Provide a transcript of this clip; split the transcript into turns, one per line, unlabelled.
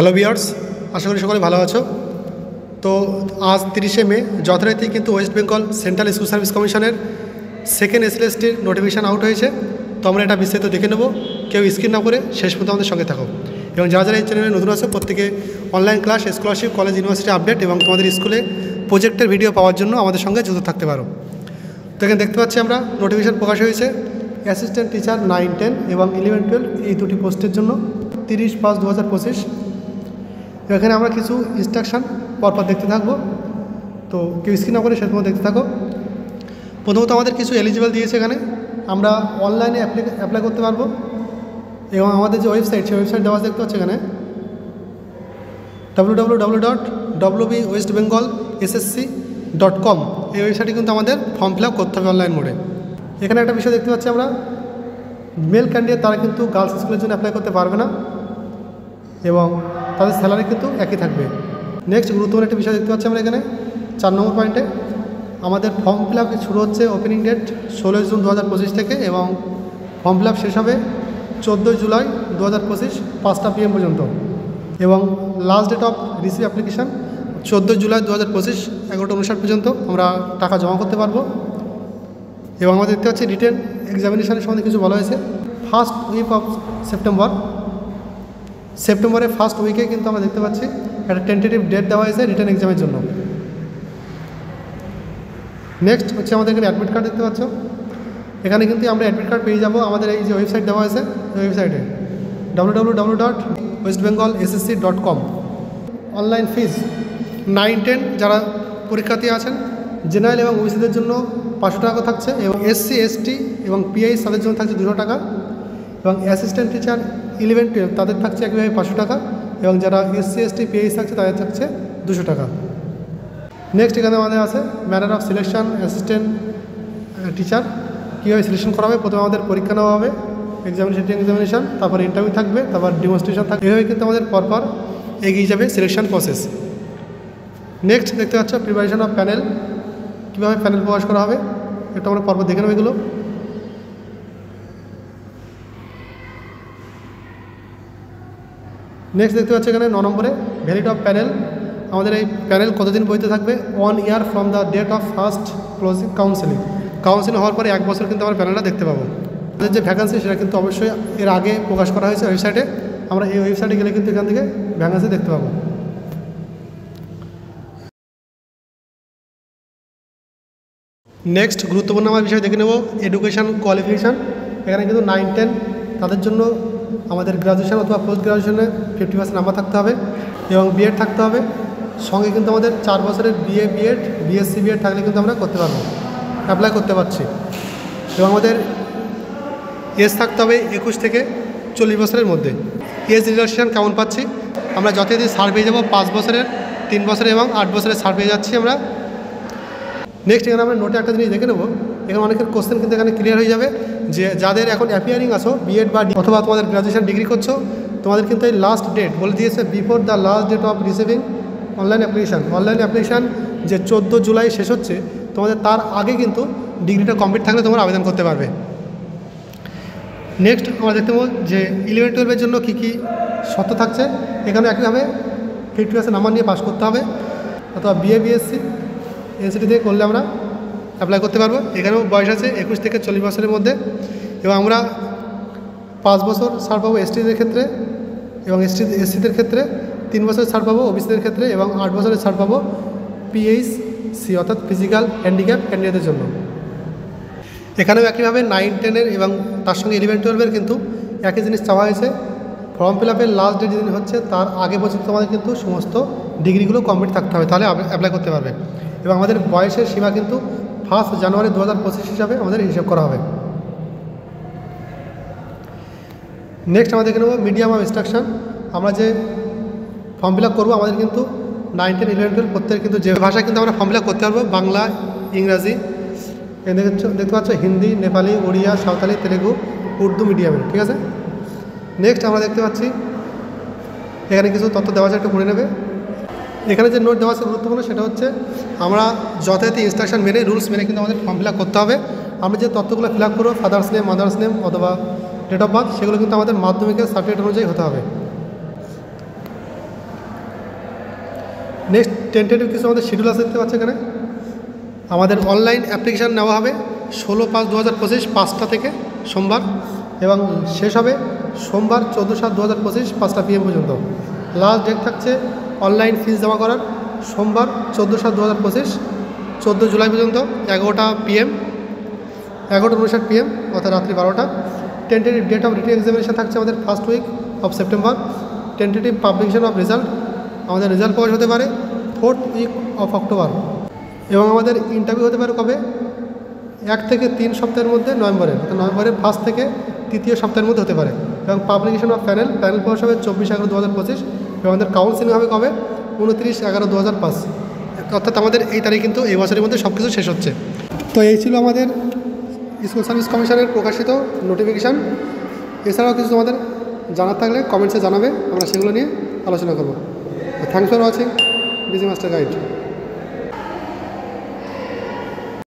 Hello viewers, আশা করি সকলে ভালো আছো। তো আজ 30শে মে যথারীতি কিন্তু West Bengal central school service কমিশনের সেকেন্ড এসএলএসটির নোটিফিকেশান আউট হয়েছে। তো আমরা এটা বিস্তারিত দেখে নেব, কেউ স্কিপ না করে শেষ পর্যন্ত আমাদের সঙ্গে থাকো। এবং যারা যারা এই চ্যানেলে নতুন আছে প্রত্যেকে online class, scholarship, college, university update এবং তোমাদের স্কুলে প্রজেক্টের ভিডিও পাওয়ার জন্য আমাদের সঙ্গে যুক্ত থাকতে পারো। তো এখানে দেখতে পাচ্ছি আমরা নোটিফিকেশান প্রকাশ হয়েছে অ্যাসিস্ট্যান্ট টিচার 9-10 এবং 11-12 এই দুটি পোস্টের জন্য 30/5/2025। এখানে আমরা কিছু ইনস্ট্রাকশান পরপর দেখতে থাকবো, তো কেউ স্ক্রিন না করে শেষ পর্যন্ত দেখতে থাকো। প্রথমত আমাদের কিছু এলিজিবল দিয়েছে, এখানে আমরা অনলাইনে অ্যাপ্লাই করতে পারবো এবং আমাদের যে ওয়েবসাইট, সেই ওয়েবসাইট দেওয়া দেখতে পাচ্ছি এখানে www.wbwestbengalssc.com। এই ওয়েবসাইটে কিন্তু আমাদের ফর্ম ফিল আপ করতে হবে অনলাইন মোডে। এখানে একটা বিষয় দেখতে পাচ্ছি আমরা, মেল ক্যান্ডিডেট তারা কিন্তু গার্লস স্কুলের জন্য অ্যাপ্লাই করতে পারবে না এবং তাদের স্যালারি কিন্তু একই থাকবে। নেক্সট গুরুত্বপূর্ণ একটা বিষয় দেখতে পাচ্ছি আমরা এখানে 4 নম্বর পয়েন্টে, আমাদের ফর্ম ফিল আপ শুরু হচ্ছে ওপেনিং ডেট 16 জুন 2025 থেকে এবং ফর্ম ফিল আপ শেষ হবে 14 জুলাই 2025 5টা PM পর্যন্ত এবং last date of receive application 14 July 2025 11:59 পর্যন্ত আমরা টাকা জমা করতে পারবো। এবং আমরা দেখতে পাচ্ছি রিটেন এক্সামিনেশানের সম্বন্ধে কিছু বলা হয়েছে। ফার্স্ট উইক অফ সেপ্টেম্বরের ফার্স্ট উইকে কিন্তু আমরা দেখতে পাচ্ছি একটা টেন্টেটিভ ডেট দেওয়া হয়েছে রিটেন এক্সামের জন্য। নেক্সট হচ্ছে আমাদের এখানে অ্যাডমিট কার্ড দেখতে পাচ্ছ। এখানে কিন্তু আমরা অ্যাডমিট কার্ড পেয়ে যাবো আমাদের এই যে ওয়েবসাইট দেওয়া হয়েছে, এই ওয়েবসাইটে www.westbengalssc.com। অনলাইন ফিজ 9-10 যারা পরীক্ষার্থী আছেন জেনারেল এবং ওবিসিদের জন্য 500 টাকা থাকছে এবং SC ST এবং PI তাদের জন্য থাকছে 200 টাকা এবং অ্যাসিস্ট্যান্ট টিচার 11-12 তাদের থাকছে একইভাবে 500 টাকা এবং যারা SC ST PI থাকছে তাদের থাকছে 200 টাকা। নেক্সট এখানে আমাদের আছে manner of selection assistant teacher, কীভাবে সিলেকশন করা হবে। প্রথমে আমাদের পরীক্ষা নেওয়া হবে, এক্সামিনেশন, তারপর ইন্টারভিউ থাকবে, তারপর ডেমনস্ট্রেশন থাকবে। এভাবে কিন্তু আমাদের পরপর এগিয়ে যাবে সিলেকশন প্রসেস। নেক্সট দেখতে পাচ্ছ প্রিপারেশন অফ প্যানেল, কীভাবে প্যানেল প্রকাশ করা হবে একটু আমরা পরপর দেখে নেব এগুলো। নেক্সট দেখতে পাচ্ছি এখানে 9 নম্বরে ভ্যালিড অফ প্যানেল, আমাদের এই প্যানেল কতদিন বইতে থাকবে 1 year from the date of first closing counselling হওয়ার পরে 1 বছর কিন্তু আমরা প্যানেলটা দেখতে পাবো। আমাদের যে ভ্যাকান্সি সেটা কিন্তু অবশ্যই এর আগে প্রকাশ করা হয়েছে ওয়েবসাইটে, আমরা এই ওয়েবসাইটে গেলে কিন্তু এখান থেকে ভ্যাকান্সি দেখতে পাবো। নেক্সট গুরুত্বপূর্ণ আমার বিষয় দেখে নেব এডুকেশান কোয়ালিফিকেশান। এখানে কিন্তু 9-10 তাদের জন্য আমাদের গ্রাজুয়েশান অথবা পোস্ট গ্রাজুয়েশনে 50% নাম্বার থাকতে হবে এবং বিএড থাকতে হবে। সঙ্গে কিন্তু আমাদের 4 বছরের BA BEd BSc BEd থাকলে কিন্তু আমরা করতে পারবো, অ্যাপ্লাই করতে পারছি। এবং আমাদের এজ থাকতে হবে 21 থেকে 40 বছরের মধ্যে। এজ রিল্যাক্সেশন কেমন পাচ্ছি আমরা যতদিন ছাড় পেয়ে যাবো 5 বছরের, 3 বছরের এবং 8 বছরের ছাড় পেয়ে যাচ্ছি আমরা। নেক্সট এখানে আমরা নোটে একটা জিনিস দেখে নেবো, এখানে অনেকের কোশ্চেন কিন্তু এখানে ক্লিয়ার হয়ে যাবে যে যাদের এখন অ্যাপিয়ারিং আসো BEd বা অথবা তোমাদের গ্রাজুয়েশন ডিগ্রি করছো, তোমাদের কিন্তু এই লাস্ট ডেট বলে দিয়েছে before the last date of receiving online application যে 14 জুলাই শেষ হচ্ছে, তোমাদের তার আগে কিন্তু ডিগ্রিটা কমপ্লিট থাকলে তোমরা আবেদন করতে পারবে। নেক্সট আমরা দেখতে পাবো যে 11-12 জন্য কী কী শর্ত থাকছে। এখানে একইভাবে 50% নাম্বার নিয়ে পাস করতে হবে অথবা BA BSc NCT থেকে করলে আমরা অ্যাপ্লাই করতে পারবো। এখানেও বয়স আছে 21 থেকে 40 বছরের মধ্যে এবং আমরা 5 বছর ছাড় পাবো STদের ক্ষেত্রে এবং SCদের ক্ষেত্রে, 3 বছরের ছাড় পাবো OBCদের ক্ষেত্রে এবং 8 বছরের ছাড় পাবো PHC অর্থাৎ ফিজিক্যাল হ্যান্ডিক্যাপ ক্যান্ডিডেটদের জন্য। এখানেও একইভাবে 9-10 এবং তার সঙ্গে 11-12 কিন্তু একই জিনিস চাওয়া হয়েছে। ফর্ম ফিল আপের লাস্ট ডেট যেদিন হচ্ছে তার আগে পর্যন্ত আমাদের কিন্তু সমস্ত ডিগ্রিগুলো কমপ্লিট থাকতে হবে, তাহলে অ্যাপ্লাই করতে পারবে। এবং আমাদের বয়সের সীমা কিন্তু 1 জানুয়ারি 2025 হিসাবে আমাদের হিসাব করা হবে। নেক্সট আমরা দেখে নেব মিডিয়াম অফ ইনস্ট্রাকশান। আমরা যে ফর্ম ফিল আপ করবো আমাদের কিন্তু 9-10 11-12 প্রত্যেক কিন্তু যে ভাষায় কিন্তু আমরা ফর্ম ফিল আপ করতে পারবো, বাংলা, ইংরাজি, দেখতে পাচ্ছ হিন্দি, নেপালি, ওড়িয়া, সাঁওতালি, তেলেগু, উর্দু মিডিয়ামে, ঠিক আছে। নেক্সট আমরা দেখতে পাচ্ছি এখানে কিছু তথ্য দেওয়া আছে, একটু পড়ে নেবে। এখানে যে নোট দেওয়া আছে গুরুত্বপূর্ণ সেটা হচ্ছে আমরা যথাযথ ইনস্ট্রাকশন মেনে, রুলস মেনে কিন্তু আমাদের ফর্ম ফিল আপ করতে হবে। আমরা যে তথ্যগুলো ফিল আপ করবো ফাদার্স নেম, মাদার্স নেম অথবা ডেট অফ বার্থ, সেগুলো কিন্তু আমাদের মাধ্যমিকের সার্টিফিকেট অনুযায়ী হতে হবে। নেক্সট টেন্টেটিভ কিছু আমাদের শিডিউল আছে দেখতে পাচ্ছি এখানে। আমাদের অনলাইন অ্যাপ্লিকেশান নেওয়া হবে 16/5/2025 5টা থেকে সোমবার, এবং শেষ হবে সোমবার 14/7/2025 5টা PM পর্যন্ত। লাস্ট ডেট থাকছে অনলাইন ফিস জমা করার সোমবার 14/7/2025 14 জুলাই পর্যন্ত 11টা PM 11:59 PM অর্থাৎ রাত্রি 12টা। Tentative date of written examination থাকছে আমাদের first week of September. Tentative publication of result, আমাদের রেজাল্ট প্রকাশ হতে পারে 4th উইক অফ অক্টোবর, এবং আমাদের ইন্টারভিউ হতে পারে কবে 1 থেকে 3 সপ্তাহের মধ্যে নভেম্বরের, অর্থাৎ নভেম্বরের 1st থেকে 3য় সপ্তাহের মধ্যে হতে পারে। এবং পাবলিকেশন অফ প্যানেল প্রকাশ হবে 24/11/2025, এবং আমাদের কাউন্সিলিং হবে কবে 29/11/2005, অর্থাৎ আমাদের এই তারিখ কিন্তু এই বছরের মধ্যে সব কিছু শেষ হচ্ছে। তো এই ছিল আমাদের স্কুল সার্ভিস কমিশনের প্রকাশিত নোটিফিকেশান। এছাড়াও কিছু তোমাদের জানার থাকলে কমেন্টসে জানাবে, আমরা সেগুলো নিয়ে আলোচনা করব। Thanks for watching busy master guide.